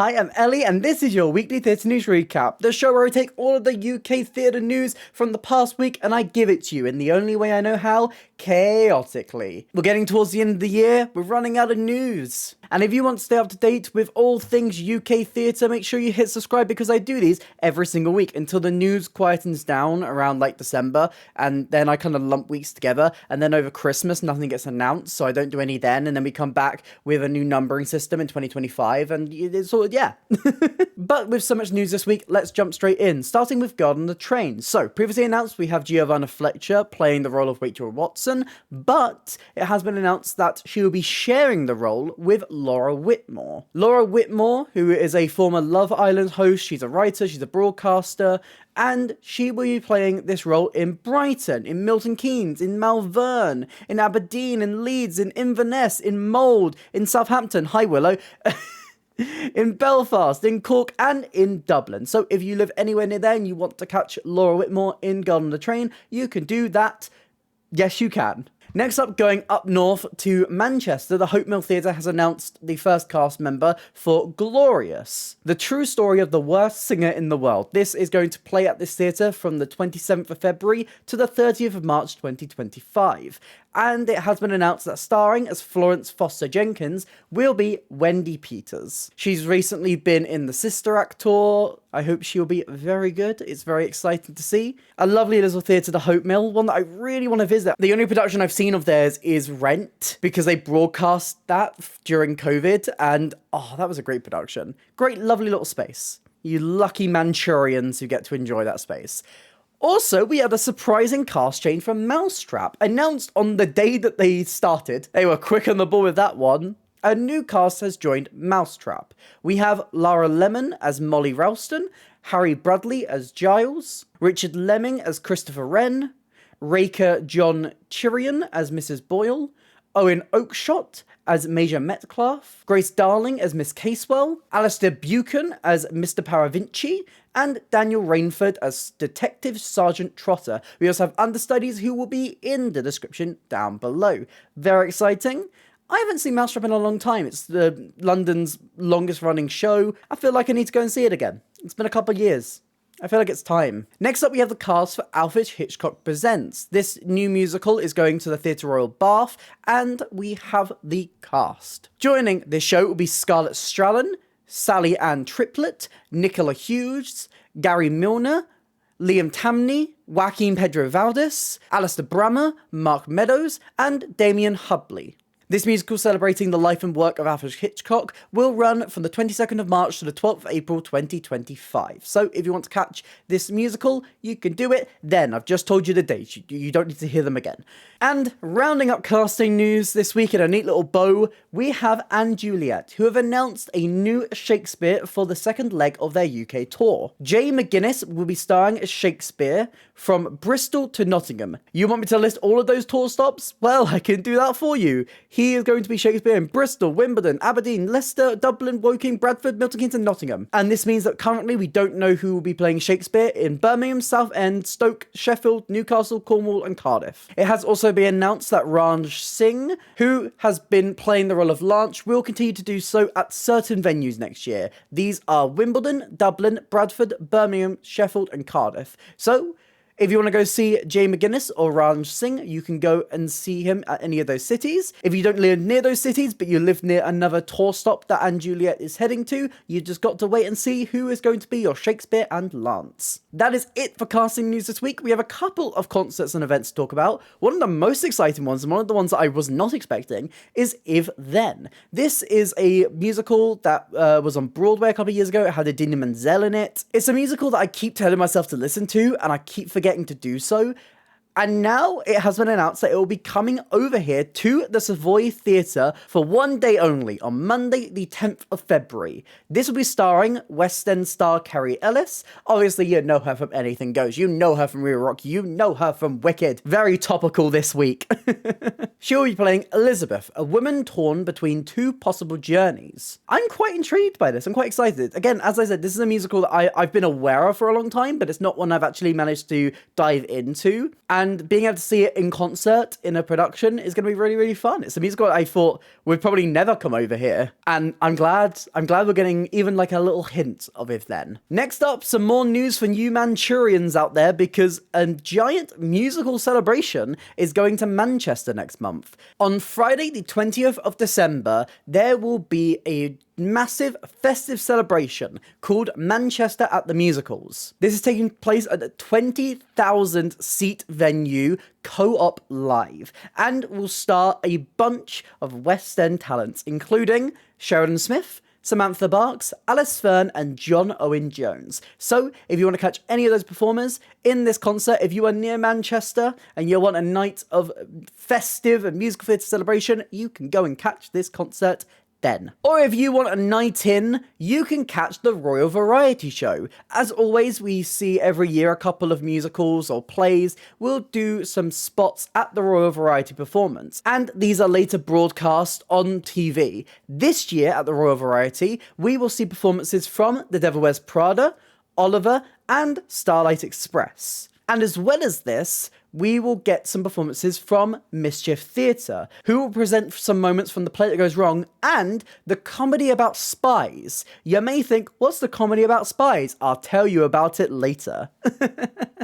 Hi, I'm Ellie, and this is your weekly theatre news recap, the show where I take all of the UK theatre news from the past week and I give it to you in the only way I know how, chaotically. We're getting towards the end of the year, we're running out of news. And if you want to stay up to date with all things UK theatre, make sure you hit subscribe because I do these every single week until the news quietens down around like December, and then I kind of lump weeks together, and then over Christmas nothing gets announced, so I don't do any then, and then we come back with a new numbering system in 2025, and it's sort of, yeah. But with so much news this week, let's jump straight in, starting with God on the Train. So, previously announced we have Giovanna Fletcher playing the role of Rachel Watson, but it has been announced that she will be sharing the role with Laura Whitmore. Laura Whitmore, who is a former Love Island host, she's a writer, she's a broadcaster, and she will be playing this role in Brighton, in Milton Keynes, in Malvern, in Aberdeen, in Leeds, in Inverness, in Mold, in Southampton, hi Willow, in Belfast, in Cork, and in Dublin. So if you live anywhere near there and you want to catch Laura Whitmore in God on the Train, you can do that. Yes, you can. Next up, going up north to Manchester, the Hope Mill Theatre has announced the first cast member for Glorious, the true story of the worst singer in the world. This is going to play at this theatre from the 27th of February to the 30th of March 2025. And it has been announced that starring as Florence Foster Jenkins will be Wendy Peters. She's recently been in the Sister Act tour. I hope she'll be very good. It's very exciting to see. A lovely little theatre, the Hope Mill, one that I really want to visit. The only production I've seen of theirs is Rent, because they broadcast that during COVID, and oh, that was a great production. Great, lovely little space. You lucky Manchurians who get to enjoy that space. Also, we had a surprising cast change from Mousetrap, announced on the day that they started. They were quick on the ball with that one. A new cast has joined Mousetrap. We have Lara Lemon as Molly Ralston, Harry Bradley as Giles, Richard Lemming as Christopher Wren, Raker John Chirian as Mrs. Boyle, Owen Oakeshott as Major Metcalf, Grace Darling as Miss Casewell, Alistair Buchan as Mr. Paravinci, and Daniel Rainford as Detective Sergeant Trotter. We also have understudies who will be in the description down below. Very exciting. I haven't seen Mousetrap in a long time. It's London's longest running show. I feel like I need to go and see it again. It's been a couple of years. I feel like it's time. Next up, we have the cast for Alfred Hitchcock Presents. This new musical is going to the Theatre Royal Bath, and we have the cast. Joining this show will be Scarlett Strallen, Sally Ann Triplett, Nicola Hughes, Gary Milner, Liam Tamney, Joaquin Pedro Valdez, Alistair Brammer, Mark Meadows, and Damien Hubley. This musical celebrating the life and work of Alfred Hitchcock will run from the 22nd of March to the 12th of April 2025. So if you want to catch this musical, you can do it then. I've just told you the dates. You don't need to hear them again. And rounding up casting news this week in a neat little bow, we have Anne Juliet, who have announced a new Shakespeare for the second leg of their UK tour. Jay McGuinness will be starring as Shakespeare from Bristol to Nottingham. You want me to list all of those tour stops? Well, I can do that for you. He is going to be Shakespeare in Bristol, Wimbledon, Aberdeen, Leicester, Dublin, Woking, Bradford, Milton Keynes and Nottingham. And this means that currently we don't know who will be playing Shakespeare in Birmingham, Southend, Stoke, Sheffield, Newcastle, Cornwall and Cardiff. It has also been announced that Ranj Singh, who has been playing the role of Lance, will continue to do so at certain venues next year. These are Wimbledon, Dublin, Bradford, Birmingham, Sheffield and Cardiff. So, if you want to go see Jay McGuinness or Ranj Singh, you can go and see him at any of those cities. If you don't live near those cities, but you live near another tour stop that Anne Juliet is heading to, you just got to wait and see who is going to be your Shakespeare and Lance. That is it for casting news this week. We have a couple of concerts and events to talk about. One of the most exciting ones, and one of the ones that I was not expecting, is If Then. This is a musical that was on Broadway a couple of years ago. It had Idina Menzel in it. It's a musical that I keep telling myself to listen to, and I keep forgetting to do so, and now it has been announced that it will be coming over here to the Savoy Theatre for one day only on Monday the 10th of February. This will be starring West End star Kerry Ellis. Obviously you know her from Anything Goes, you know her from Real Rock, you know her from Wicked. Very topical this week. She will be playing Elizabeth, a woman torn between two possible journeys. I'm quite intrigued by this, I'm quite excited. Again, as I said, this is a musical that I've been aware of for a long time, but it's not one I've actually managed to dive into. and being able to see it in concert in a production is going to be really, really fun. It's a musical I thought would probably never come over here, and I'm glad we're getting even like a little hint of it then. Next up, some more news for you Manchurians out there, because a giant musical celebration is going to Manchester next month. On Friday, the 20th of December, there will be a massive festive celebration called Manchester at the Musicals. This is taking place at a 20,000 seat venue, Co-op Live, and will star a bunch of West End talents, including Sheridan Smith, Samantha Barks, Alice Fern, and John Owen Jones. So, if you want to catch any of those performers in this concert, if you are near Manchester and you want a night of festive and musical theatre celebration, you can go and catch this concert then. Or if you want a night in, you can catch the Royal Variety Show. As always, we see every year a couple of musicals or plays. We'll do some spots at the Royal Variety performance, and these are later broadcast on TV. This year at the Royal Variety, we will see performances from The Devil Wears Prada, Oliver, and Starlight Express. And as well as this, we will get some performances from Mischief Theatre, who will present some moments from The Play That Goes Wrong and the comedy about Spies. You may think, what's the comedy about Spies? I'll tell you about it later.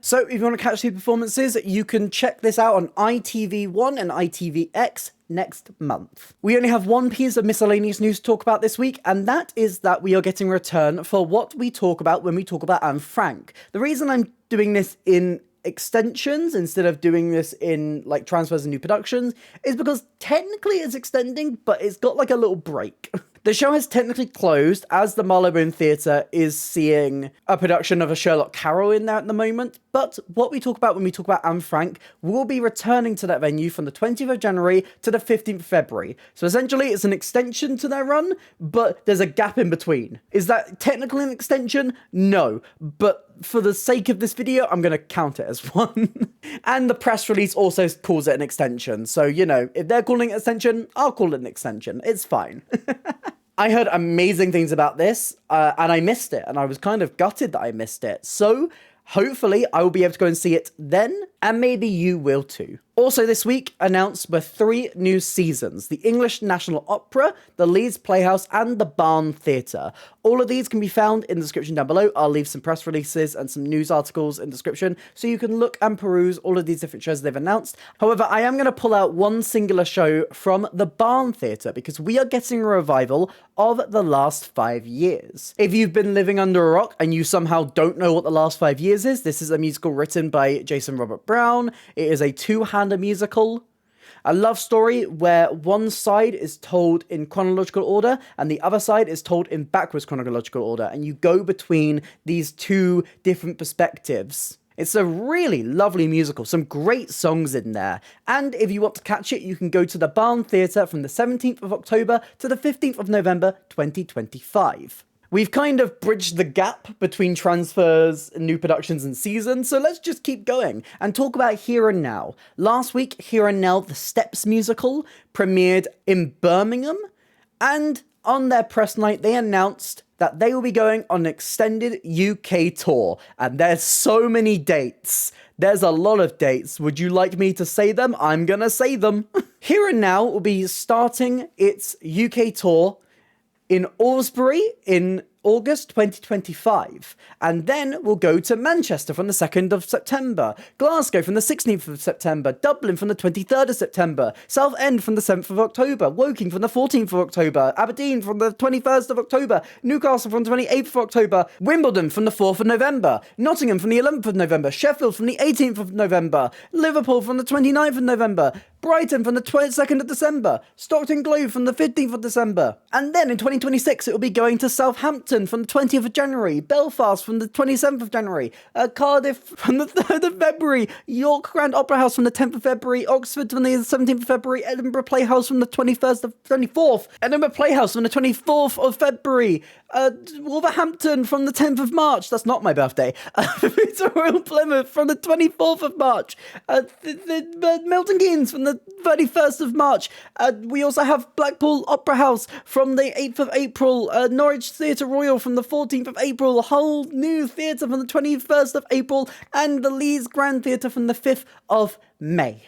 So if you want to catch these performances, you can check this out on ITV1 and ITVX next month. We only have one piece of miscellaneous news to talk about this week, and that is that we are getting a return for what we talk about when we talk about Anne Frank. The reason I'm doing this in extensions instead of doing this in like transfers and new productions is because technically it's extending, but it's got like a little break. The show has technically closed as the Marylebone Theatre is seeing a production of a Sherlock Carol in there at the moment, but what we talk about when we talk about Anne Frank will be returning to that venue from the 20th of January to the 15th of February. So essentially it's an extension to their run, but there's a gap in between. Is that technically an extension? No, but for the sake of this video, I'm going to count it as one. And the press release also calls it an extension. So, you know, if they're calling it an extension, I'll call it an extension. It's fine. I heard amazing things about this, and I missed it. And I was kind of gutted that I missed it. So hopefully I will be able to go and see it then, and maybe you will too. Also this week announced were 3 new seasons: the English National Opera, the Leeds Playhouse, and the Barn Theatre. All of these can be found in the description down below. I'll leave some press releases and some news articles in the description so you can look and peruse all of these different shows they've announced. However, I am going to pull out one singular show from the Barn Theatre because we are getting a revival of The Last 5 Years. If you've been living under a rock and you somehow don't know what The Last 5 Years is, this is a musical written by Jason Robert Brown. It is a two-hander musical. A love story where one side is told in chronological order and the other side is told in backwards chronological order, and you go between these two different perspectives. It's a really lovely musical, some great songs in there, and if you want to catch it, you can go to the Barn Theatre from the 17th of October to the 15th of November 2025. We've kind of bridged the gap between transfers, new productions, and seasons, so let's just keep going and talk about Here and Now. Last week, Here and Now, the Steps musical, premiered in Birmingham, and on their press night, they announced that they will be going on an extended UK tour, and there's so many dates. There's a lot of dates. Would you like me to say them? I'm gonna say them. Here and Now will be starting its UK tour in Aylesbury in August 2025, and then we'll go to Manchester from the 2nd of September, Glasgow from the 16th of September, Dublin from the 23rd of September, Southend from the 7th of October, Woking from the 14th of October, Aberdeen from the 21st of October, Newcastle from the 28th of October, Wimbledon from the 4th of November, Nottingham from the 11th of November, Sheffield from the 18th of November, Liverpool from the 29th of November, Brighton from the 22nd of December, Stockton Globe from the 15th of December, and then in 2026 it will be going to Southampton from the 20th of January, Belfast from the 27th of January, Cardiff from the 3rd of February, York Grand Opera House from the 10th of February, Oxford from the 17th of February, Edinburgh Playhouse from the 24th, Edinburgh Playhouse from the 24th of February, Wolverhampton from the 10th of March, that's not my birthday, Royal Plymouth from the 24th of March, Milton Keynes from the the 31st of March. We also have Blackpool Opera House from the 8th of April, Norwich Theatre Royal from the 14th of April, a whole new theatre from the 21st of April, and the Leeds Grand Theatre from the 5th of May.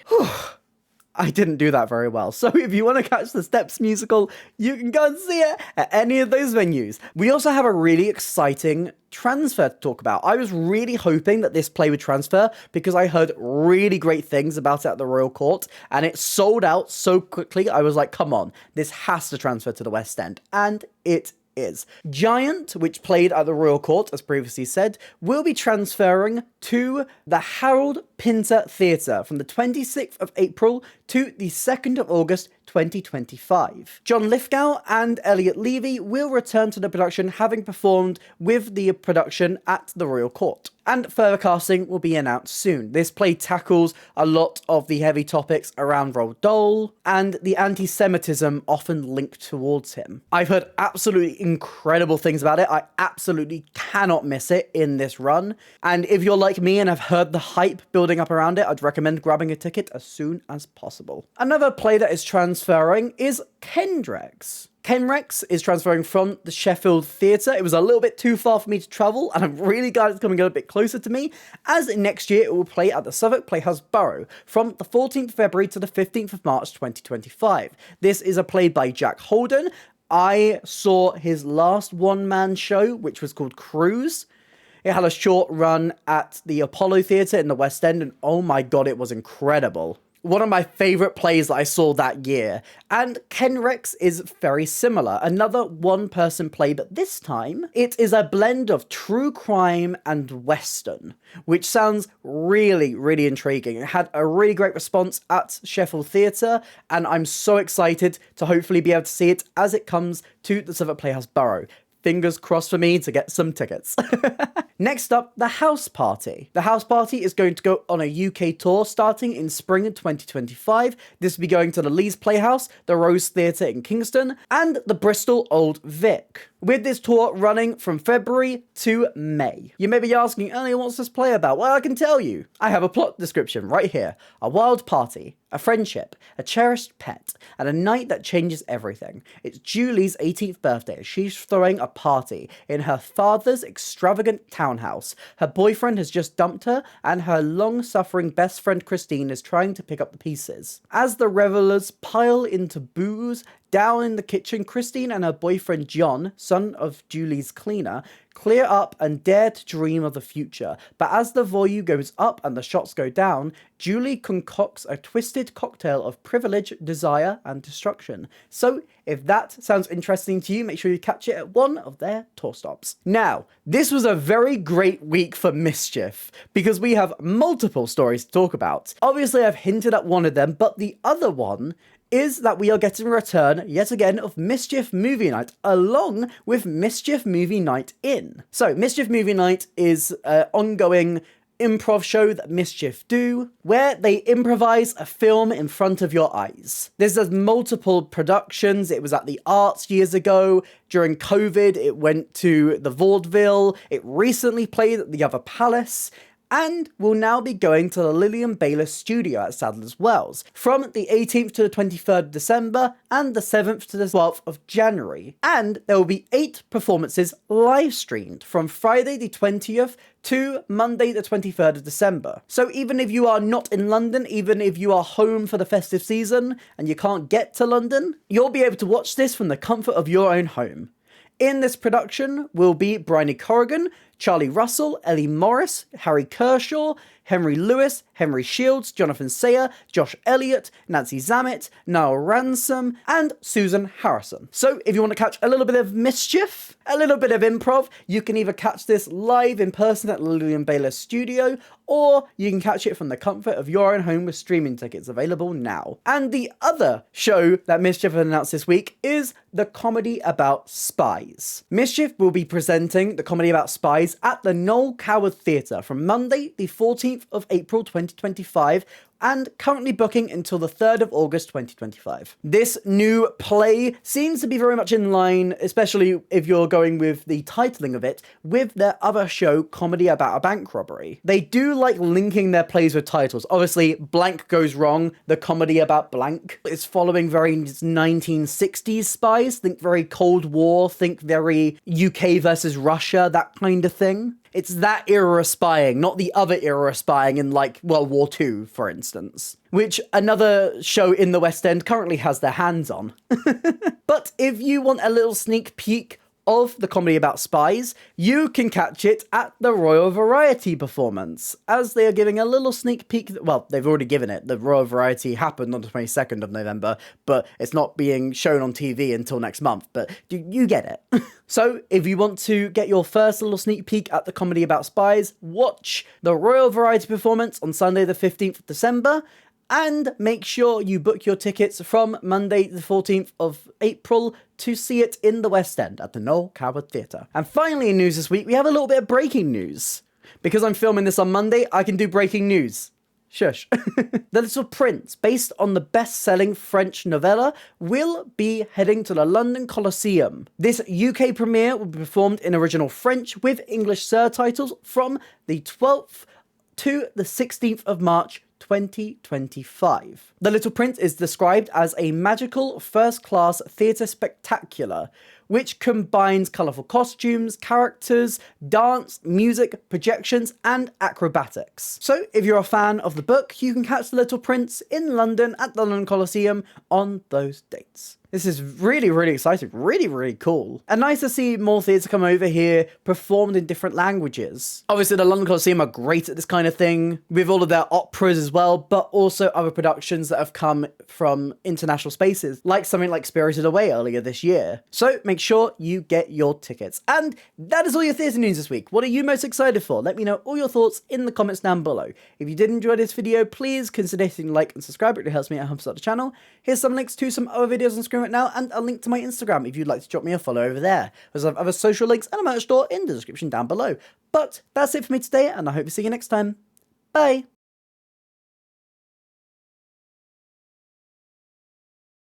I didn't do that very well. So if you want to catch the Steps musical, you can go and see it at any of those venues. We also have a really exciting transfer to talk about. I was really hoping that this play would transfer because I heard really great things about it at the Royal Court, and it sold out so quickly. I was like, come on, this has to transfer to the West End. And it is. Giant, which played at the Royal Court, as previously said, will be transferring to the Harold Pinter Theatre from the 26th of April to the 2nd of August 2025. John Lithgow and Elliot Levy will return to the production, having performed with the production at the Royal Court. And further casting will be announced soon. This play tackles a lot of the heavy topics around Roald Dahl and the anti-Semitism often linked towards him. I've heard absolutely incredible things about it. I absolutely cannot miss it in this run. And if you're like me and have heard the hype building up around it, I'd recommend grabbing a ticket as soon as possible. Another play that is transferring is Kendrex. Kenrex is transferring from the Sheffield Theatre. It was a little bit too far for me to travel, and I'm really glad it's coming a bit closer to me, as next year it will play at the Southwark Playhouse Borough from the 14th of February to the 15th of March 2025. This is a play by Jack Holden. I saw his last one-man show, which was called Cruise. It had a short run at the Apollo Theatre in the West End, and oh my god, it was incredible. One of my favourite plays that I saw that year. And Kenrex is very similar. Another one-person play, but this time it is a blend of true crime and western, which sounds really, really intriguing. It had a really great response at Sheffield Theatre, and I'm so excited to hopefully be able to see it as it comes to the Southwark Playhouse Borough. Fingers crossed for me to get some tickets. Next up, The House Party. The House Party is going to go on a UK tour starting in spring of 2025. This will be going to the Leeds Playhouse, the Rose Theatre in Kingston, and the Bristol Old Vic, with this tour running from February to May. You may be asking, Ellie, what's this play about? Well, I can tell you. I have a plot description right here. A wild party, a friendship, a cherished pet, and a night that changes everything. It's Julie's 18th birthday. She's throwing a party in her father's extravagant townhouse. Her boyfriend has just dumped her, and her long-suffering best friend Christine is trying to pick up the pieces. As the revelers pile into booze, down in the kitchen, Christine and her boyfriend John, son of Julie's cleaner, clear up and dare to dream of the future. But as the volume goes up and the shots go down, Julie concocts a twisted cocktail of privilege, desire, and destruction. So, if that sounds interesting to you, make sure you catch it at one of their tour stops. Now, this was a very great week for Mischief, because we have multiple stories to talk about. Obviously, I've hinted at one of them, but the other one is that we are getting a return, yet again, of Mischief Movie Night, along with Mischief Movie Night In. So, Mischief Movie Night is an ongoing improv show that Mischief do, where they improvise a film in front of your eyes. This has multiple productions. It was at the Arts years ago. During COVID, it went to the Vaudeville. It recently played at the Other Palace, and will now be going to the Lillian Baylis studio at Sadler's Wells from the 18th to the 23rd of December and the 7th to the 12th of January. And there will be 8 performances live streamed from Friday the 20th to Monday the 23rd of December. So even if you are not in London, even if you are home for the festive season and you can't get to London, you'll be able to watch this from the comfort of your own home. In this production will be Bryony Corrigan, Charlie Russell, Ellie Morris, Harry Kershaw, Henry Lewis, Henry Shields, Jonathan Sayer, Josh Elliott, Nancy Zammit, Niall Ransom, and Susan Harrison. So if you want to catch a little bit of Mischief, a little bit of improv, you can either catch this live in person at Lillian Baylis Studio, or you can catch it from the comfort of your own home with streaming tickets available now. And the other show that Mischief has announced this week is the comedy about Spies. Mischief will be presenting the comedy about Spies at the Noel Coward Theatre from Monday the 14th of April 2025 and currently booking until the 3rd of August 2025. This new play seems to be very much in line, especially if you're going with the titling of it, with their other show, Comedy About a Bank Robbery. They do like linking their plays with titles. Obviously, Blank Goes Wrong, the comedy about blank, is following very 1960s Spies, think very Cold War, think very UK versus Russia, that kind of thing. It's that era of spying, not the other era of spying in like World War II, for instance, which another show in the West End currently has their hands on. But if you want a little sneak peek of the comedy about spies, you can catch it at the Royal Variety performance, as they are giving a little sneak peek. Well, they've already given it. The Royal Variety happened on the 22nd of November, but it's not being shown on TV until next month, but you get it. So if you want to get your first little sneak peek at the comedy about spies, watch the Royal Variety performance on Sunday the 15th of December, and make sure you book your tickets from Monday the 14th of April to see it in the West End at the Noel Coward Theatre. And finally in news this week, we have a little bit of breaking news. Because I'm filming this on Monday, I can do breaking news. Shush. The Little Prince, based on the best-selling French novella, will be heading to the London Coliseum. This UK premiere will be performed in original French with English subtitles from the 12th to the 16th of March 2025. The Little Prince is described as a magical first-class theatre spectacular, which combines colourful costumes, characters, dance, music, projections, and acrobatics. So if you're a fan of the book, you can catch The Little Prince in London at the London Coliseum on those dates. This is really, really exciting. Really, really cool. And nice to see more theatre come over here, performed in different languages. Obviously, the London Coliseum are great at this kind of thing, with all of their operas as well, but also other productions that have come from international spaces, like something like Spirited Away earlier this year. So make sure you get your tickets. And that is all your theatre news this week. What are you most excited for? Let me know all your thoughts in the comments down below. If you did enjoy this video, please consider hitting like and subscribe. It really helps me out, helps out the channel. Here's some links to some other videos on screen right now, and a link to my Instagram if you'd like to drop me a follow over there. There's other social links and a merch store in the description down below. But that's it for me today, and I hope to see you next time. Bye!